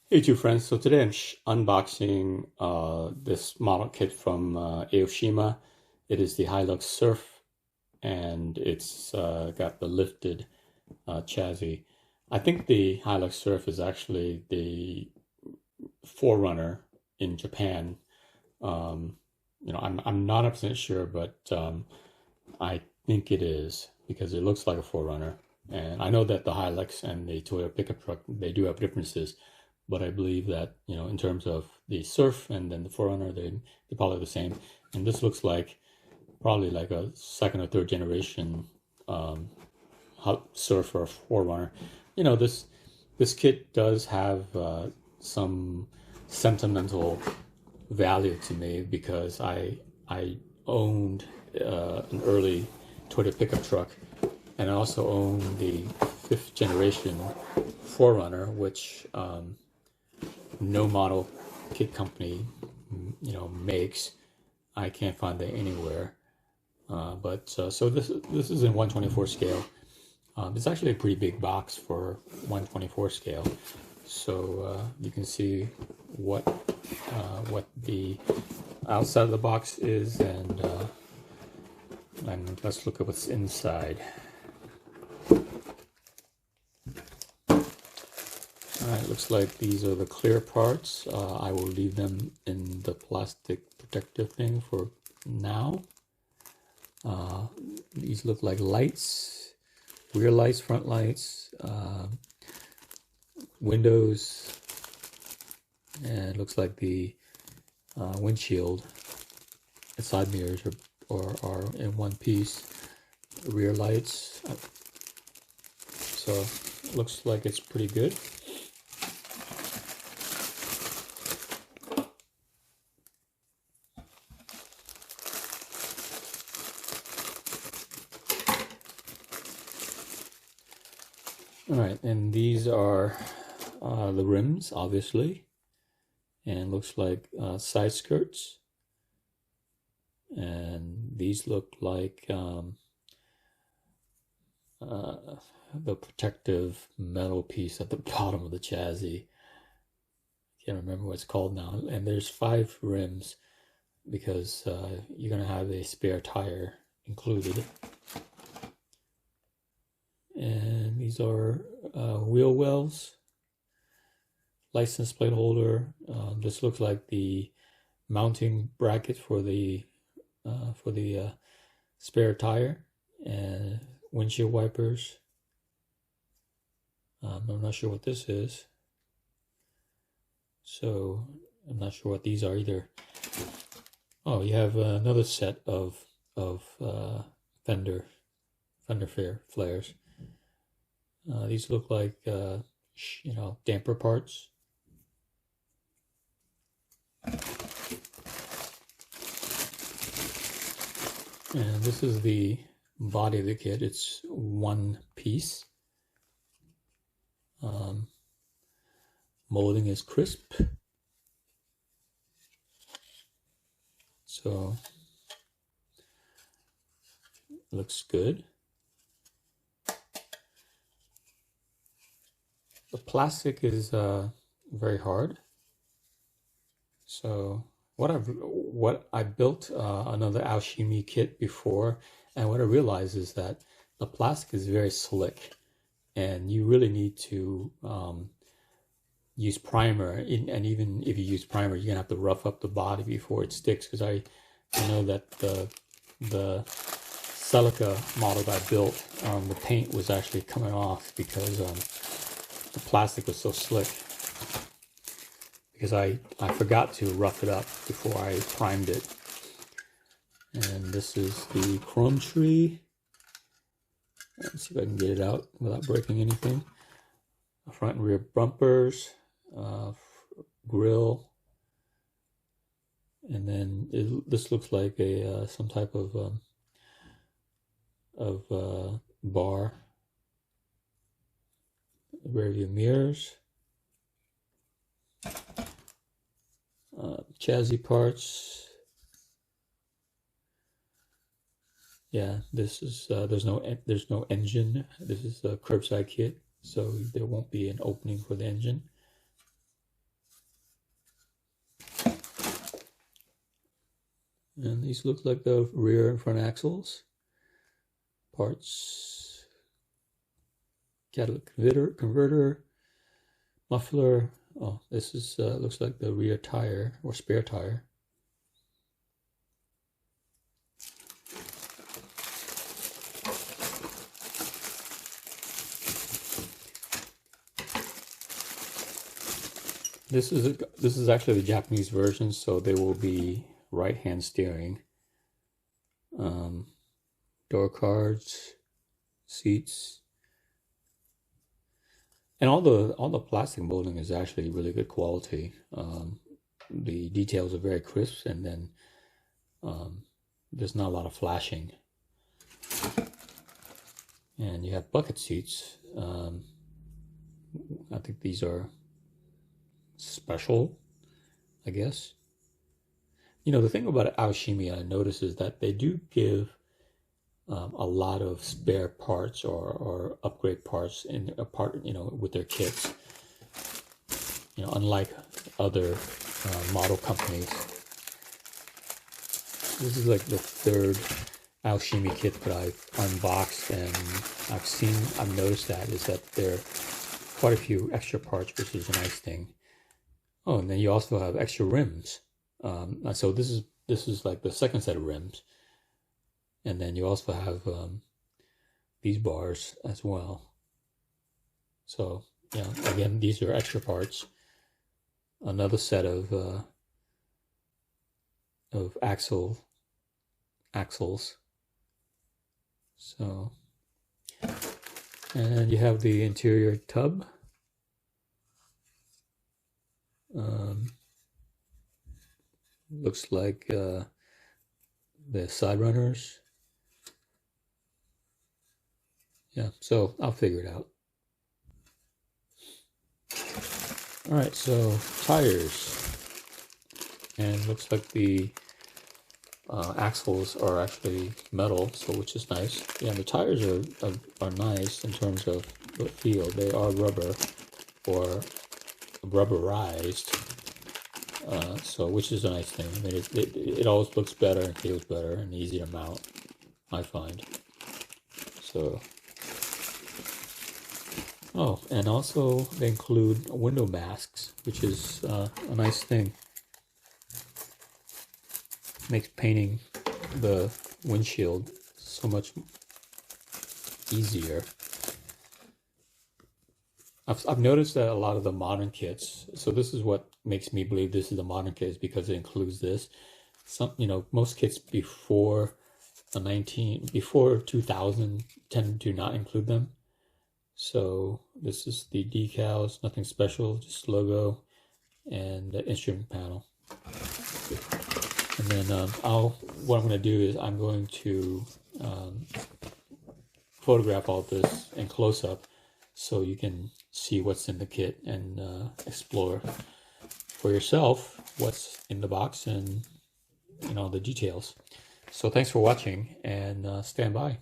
Hey, two friends. So today I'm unboxing this model kit from Aoshima. It is the Hilux Surf, and it's got the lifted chassis. I think the Hilux Surf is actually the 4Runner in Japan. Um, I'm not 100% sure, but I think it is because it looks like a 4Runner. And I know that the Hilux and the Toyota pickup truck, they do have differences, but I believe that, in terms of the Surf and then the 4Runner, they're probably the same. And this looks like probably like a second or third generation um, Surf or 4Runner. This kit does have some sentimental value to me because I owned an early Toyota pickup truck, and I also own the fifth generation 4Runner, which no model kit company makes. I can't find it anywhere. So this is in 124 scale. It's actually a pretty big box for 124 scale. So you can see what the outside of the box is, and let's look at what's inside. All right, looks like these are the clear parts. I will leave them in the plastic protective thing for now. These look like lights, rear lights, front lights, windows, and it looks like the windshield and side mirrors are in one piece. Rear lights, so looks like it's pretty good. All right, and these are the rims, obviously, and looks like side skirts, and these look like the protective metal piece at the bottom of the chassis. Can't remember what it's called now. And there's 5 rims because you're gonna have a spare tire included. And these are wheel wells, license plate holder. This looks like the mounting bracket for the spare tire, and windshield wipers. I'm not sure what this is, so I'm not sure what these are either. Oh, you have another set of fender flares. These look like damper parts. And this is the body of the kit. It's one piece. Molding is crisp, so looks good. The plastic is very hard. So what I built another Aoshima kit before, and what I realized is that the plastic is very slick, and you really need to use primer. And even if you use primer, you're gonna have to rough up the body before it sticks. Because I know that the Celica model that I built, the paint was actually coming off because the plastic was so slick. Because I forgot to rough it up before I primed it. And this is the chrome tree. Let's see if I can get it out without breaking anything. Front and rear bumpers, grill, and then this looks like a some type of bar. Rear view mirrors. Chassis parts. Yeah, this is there's no engine. This is a curbside kit, so there won't be an opening for the engine. And these look like the rear and front axles. Parts, catalytic converter, muffler. Oh, this is looks like the rear tire or spare tire. This is actually the Japanese version, so there will be right-hand steering, door cards, seats, and all the plastic molding is actually really good quality. The details are very crisp, and then there's not a lot of flashing. And you have bucket seats. I think these are special, I guess. You know, the thing about Aoshima I notice is that they do give a lot of spare parts or upgrade parts in a part, you know, with their kits. You know, unlike other model companies. This is like the third Aoshima kit that I've unboxed, and I've noticed that is that there are quite a few extra parts, which is a nice thing. Oh, and then you also have extra rims. So this is like the second set of rims, and then you also have these bars as well. So yeah, again, these are extra parts. Another set of axles. So, and you have the interior tub. Looks like the side runners. Yeah, so I'll figure it out. All right, so tires, and looks like the axles are actually metal, so which is nice. Yeah, the tires are nice in terms of the feel. They are rubber or rubberized, so which is a nice thing. I mean, it always looks better and feels better and easy to mount, I find. So, oh, and also they include window masks, which is a nice thing. Makes painting the windshield so much easier. I've noticed that a lot of the modern kits, so this is what makes me believe this is the modern kit, is because it includes this. You know, most kits before 2000 tend to not include them. So this is the decals, nothing special, just logo and the instrument panel. And then what I'm going to do is I'm going to photograph all this in close-up so you can see what's in the kit and explore for yourself what's in the box and, you know, the details. So thanks for watching, and stand by.